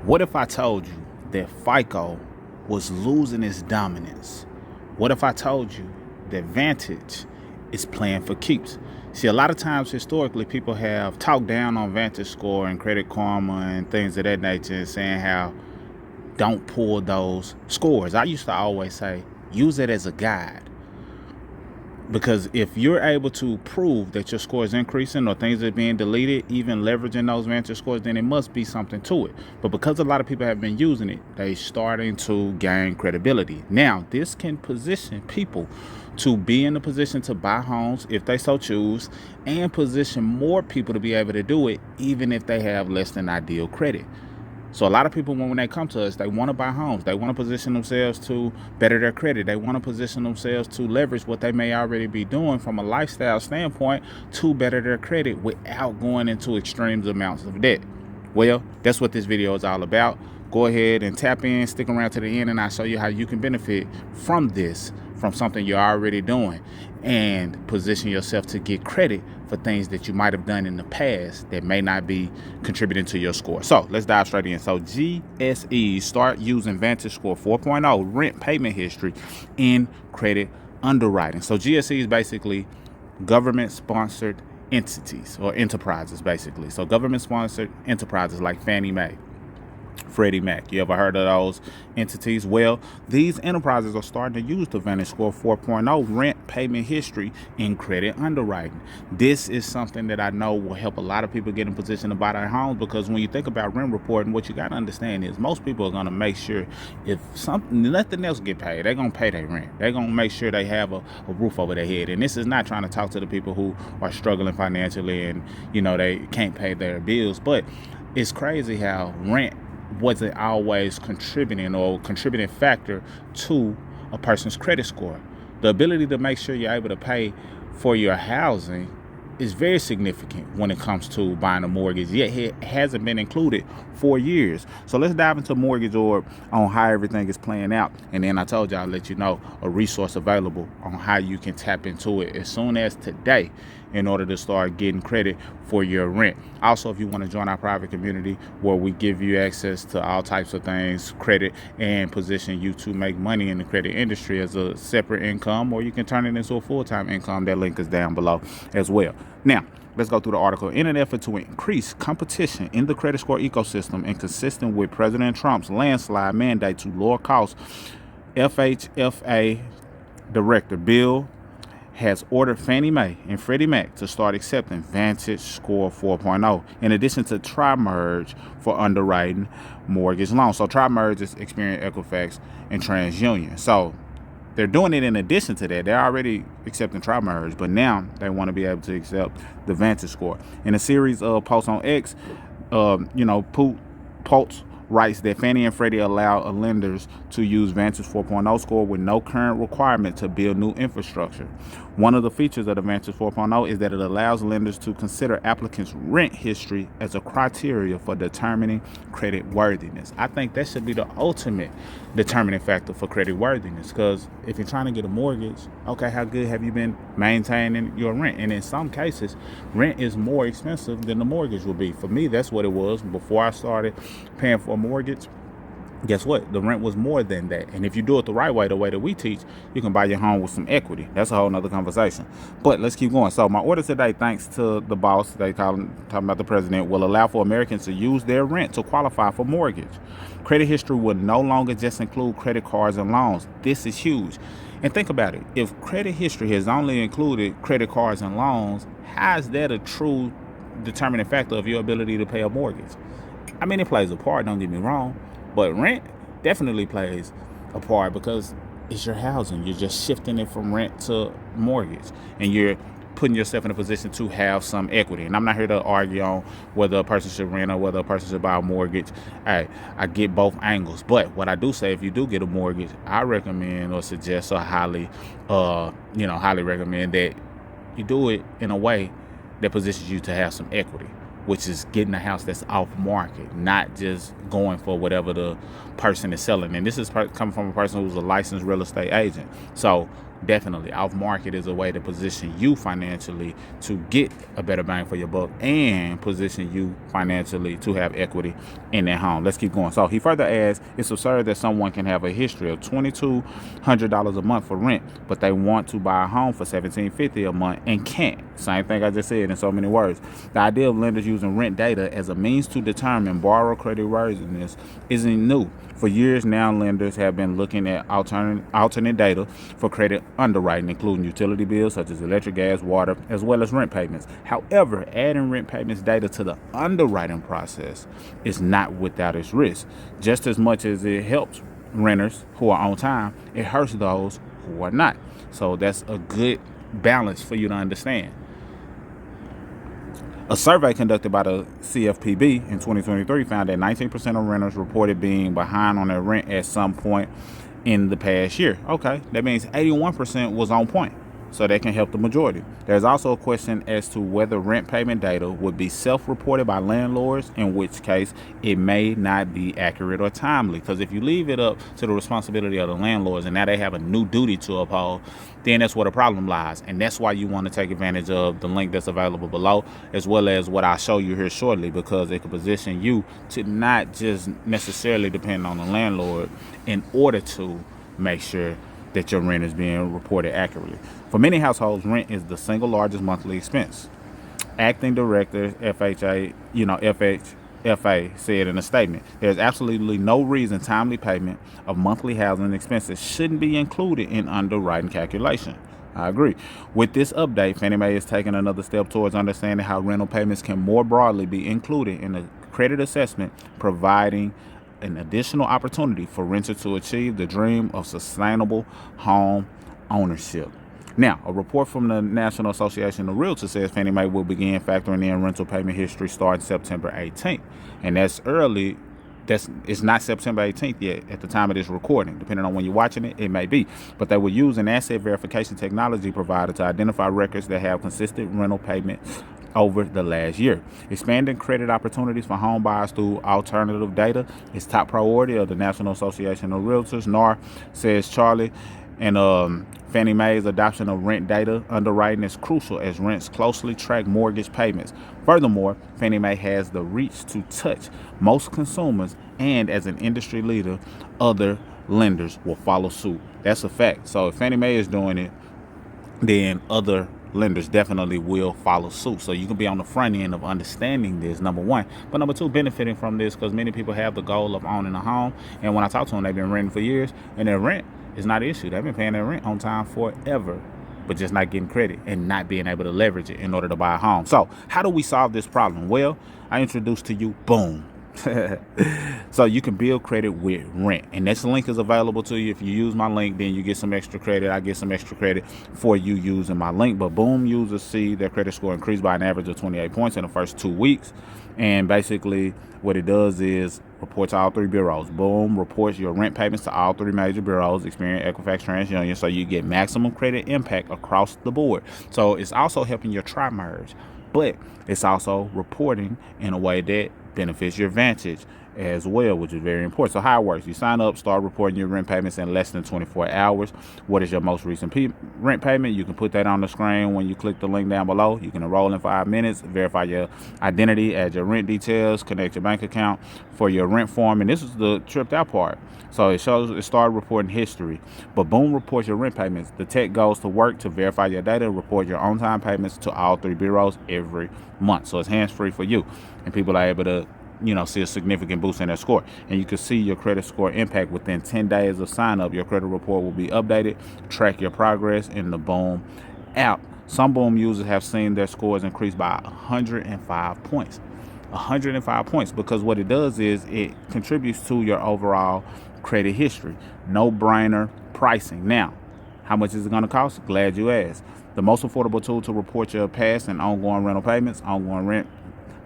What if I told you that FICO was losing its dominance? What if I told you that Vantage is playing for keeps? See, a lot of times historically, people have talked down on Vantage Score and Credit Karma and things of that nature, and saying how don't pull those scores. I used to always say, use it as a guide. Because if you're able to prove that your score is increasing or things are being deleted, even leveraging those Vantage scores, then it must be something to it. But because a lot of people have been using it, they're starting to gain credibility. Now, this can position people to be in a position to buy homes if they so choose, and position more people to be able to do it even if they have less than ideal credit. So a lot of people, when they come to us, they want to buy homes. They want to position themselves to better their credit. They want to position themselves to leverage what they may already be doing from a lifestyle standpoint to better their credit without going into extreme amounts of debt. Well, that's what this video is all about. Go ahead and tap in, stick around to the end, and I'll show you how you can benefit from this, from something you're already doing, and position yourself to get credit for things that you might have done in the past that may not be contributing to your score. So let's dive straight in. So GSEs start using Vantage Score 4.0 rent payment history in credit underwriting. So GSE is basically government-sponsored entities or enterprises, basically. So government-sponsored enterprises like Fannie Mae, Freddie Mac. You ever heard of those entities? Well, these enterprises are starting to use the Vantage Score 4.0 rent payment history in credit underwriting. This is something that I know will help a lot of people get in position to buy their homes, because when you think about rent reporting, what you got to understand is most people are going to make sure if nothing else get paid, they're going to pay their rent. They're going to make sure they have a roof over their head. And this is not trying to talk to the people who are struggling financially and, they can't pay their bills. But it's crazy how rent wasn't always contributing factor to a person's credit score. The ability to make sure you're able to pay for your housing is very significant when it comes to buying a mortgage, yet it hasn't been included for years. So let's dive into Mortgage Orb on how everything is playing out, and then I told you I'll let you know a resource available on how you can tap into it as soon as today in order to start getting credit for your rent. Also, if you want to join our private community where we give you access to all types of things, credit, and position you to make money in the credit industry as a separate income, or you can turn it into a full-time income, that link is down below as well. Now, let's go through the article. In an effort to increase competition in the credit score ecosystem and consistent with President Trump's landslide mandate to lower costs, FHFA Director Bill has ordered Fannie Mae and Freddie Mac to start accepting Vantage Score 4.0 in addition to Tri-Merge for underwriting mortgage loans. So Tri-Merge is Experian, Equifax, and TransUnion. So they're doing it in addition to that. They're already accepting Tri-Merge, but now they want to be able to accept the Vantage Score. In a series of posts on X, Pulse writes that Fannie and Freddie allow lenders to use Vantage 4.0 score with no current requirement to build new infrastructure. One of the features of the Vantage 4.0 is that it allows lenders to consider applicants' rent history as a criteria for determining credit worthiness. I think that should be the ultimate determining factor for credit worthiness, because if you're trying to get a mortgage, okay, how good have you been maintaining your rent? And in some cases, rent is more expensive than the mortgage will be. For me, that's what it was before I started paying for a mortgage. Guess what? The rent was more than that. And if you do it the right way, the way that we teach, you can buy your home with some equity. That's a whole nother conversation. But let's keep going. So my order today, thanks to the boss, they talking about the president, will allow for Americans to use their rent to qualify for mortgage. Credit history will no longer just include credit cards and loans. This is huge. And think about it. If credit history has only included credit cards and loans, how is that a true determining factor of your ability to pay a mortgage? I mean, it plays a part, don't get me wrong. But rent definitely plays a part, because it's your housing. You're just shifting it from rent to mortgage, and you're putting yourself in a position to have some equity. And I'm not here to argue on whether a person should rent or whether a person should buy a mortgage. Hey, I get both angles. But what I do say, if you do get a mortgage, I recommend or suggest or highly recommend that you do it in a way that positions you to have some equity, which is getting a house that's off market, not just going for whatever the person is selling. And this is coming from a person who's a licensed real estate agent. So Definitely, off market is a way to position you financially to get a better bang for your buck and position you financially to have equity in their home. Let's keep going. So he further adds, it's absurd that someone can have a history of $2,200 a month for rent, but they want to buy a home for $1,750 a month and can't. Same thing I just said in so many words. The idea of lenders using rent data as a means to determine borrower creditworthiness isn't new. For years now, lenders have been looking at alternate data for credit underwriting, including utility bills such as electric, gas, water, as well as rent payments. However, adding rent payments data to the underwriting process is not without its risk. Just as much as it helps renters who are on time, it hurts those who are not. So that's a good balance for you to understand. A survey conducted by the CFPB in 2023 found that 19% of renters reported being behind on their rent at some point in the past year. Okay, that means 81% was on point, so that can help the majority. There's also a question as to whether rent payment data would be self-reported by landlords, in which case it may not be accurate or timely. Because if you leave it up to the responsibility of the landlords and now they have a new duty to uphold, then that's where the problem lies. And that's why you want to take advantage of the link that's available below, as well as what I'll show you here shortly, because it can position you to not just necessarily depend on the landlord in order to make sure that your rent is being reported accurately. For many households, rent is the single largest monthly expense. Acting Director FHFA said in a statement, there's absolutely no reason timely payment of monthly housing expenses shouldn't be included in underwriting calculation. I agree. With this update, Fannie Mae is taking another step towards understanding how rental payments can more broadly be included in the credit assessment, providing an additional opportunity for renters to achieve the dream of sustainable home ownership. Now, a report from the National Association of Realtors says Fannie Mae will begin factoring in rental payment history starting September 18th. And that's early. It's not September 18th yet at the time of this recording. Depending on when you're watching it, it may be. But they will use an asset verification technology provider to identify records that have consistent rental payments over the last year. Expanding credit opportunities for home buyers through alternative data is top priority of the National Association of Realtors, NAR, says Charlie. And Fannie Mae's adoption of rent data underwriting is crucial as rents closely track mortgage payments. Furthermore, Fannie Mae has the reach to touch most consumers, and as an industry leader, other lenders will follow suit. That's a fact. So if Fannie Mae is doing it, then other lenders definitely will follow suit. So you can be on the front end of understanding this, number one. But number two, benefiting from this, because many people have the goal of owning a home. And when I talk to them, they've been renting for years, and their rent is not an issue. They've been paying their rent on time forever, but just not getting credit and not being able to leverage it in order to buy a home. So how do we solve this problem? Well, I introduced to you, boom. So you can build credit with rent, and this link is available to you. If you use my link, then you get some extra credit. I get some extra credit for you using my link. But Boom users see their credit score increase by an average of 28 points in the first 2 weeks. And basically what it does is report to all three bureaus. Boom reports your rent payments to all three major bureaus, Experian, Equifax, TransUnion, so you get maximum credit impact across the board. So it's also helping your tri-merge, but it's also reporting in a way that benefits your Vantage as well, which is very important. So how it works: you sign up, start reporting your rent payments in less than 24 hours. What is your most recent rent payment? You can put that on the screen when you click the link down below. You can enroll in 5 minutes, verify your identity, add your rent details, connect your bank account for your rent form. And this is the tripped out part. So it started reporting history, but Boom reports your rent payments. The tech goes to work to verify your data and report your on-time payments to all three bureaus every month. So it's hands-free for you, and people are able to see a significant boost in their score. And you can see your credit score impact within 10 days of sign up. Your credit report will be updated. Track your progress in the Boom app. Some Boom users have seen their scores increase by 105 points. 105 points, because what it does is it contributes to your overall credit history. No-brainer pricing. Now, how much is it going to cost? Glad you asked. The most affordable tool to report your past and ongoing rental payments, ongoing rent,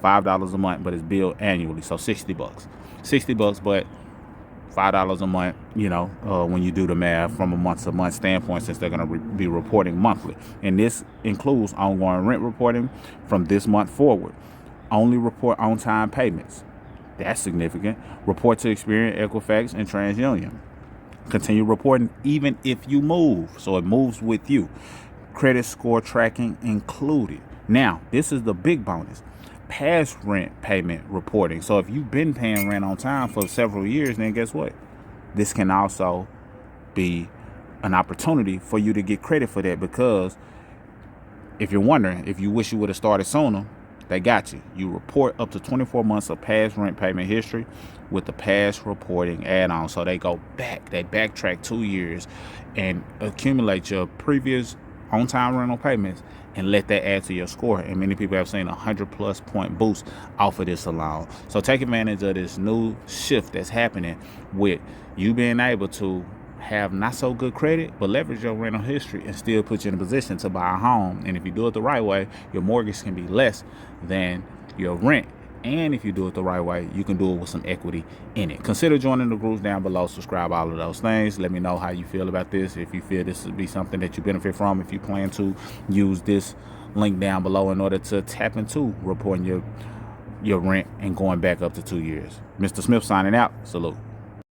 $5 a month, but it's billed annually, so $60. $60, but $5 a month, when you do the math from a month-to-month standpoint, since they're going to be reporting monthly. And this includes ongoing rent reporting from this month forward. Only report on-time payments. That's significant. Report to Experian, Equifax, and TransUnion. Continue reporting even if you move. So it moves with you. Credit score tracking included. Now, this is the big bonus. Past rent payment reporting. So if you've been paying rent on time for several years, then guess what? This can also be an opportunity for you to get credit for that, because if you're wondering if you wish you would have started sooner, they got you. You report up to 24 months of past rent payment history with the past reporting add-on. So they go back, they backtrack 2 years and accumulate your previous on-time rental payments and let that add to your score. And many people have seen 100+ point boost off of this alone. So take advantage of this new shift that's happening with you being able to have not so good credit, but leverage your rental history and still put you in a position to buy a home. And if you do it the right way, your mortgage can be less than your rent. And if you do it the right way, you can do it with some equity in it. Consider joining the groups down below. Subscribe, all of those things. Let me know how you feel about this. If you feel this would be something that you benefit from, if you plan to use this link down below in order to tap into reporting your rent and going back up to 2 years. Mr. Smith signing out. Salute.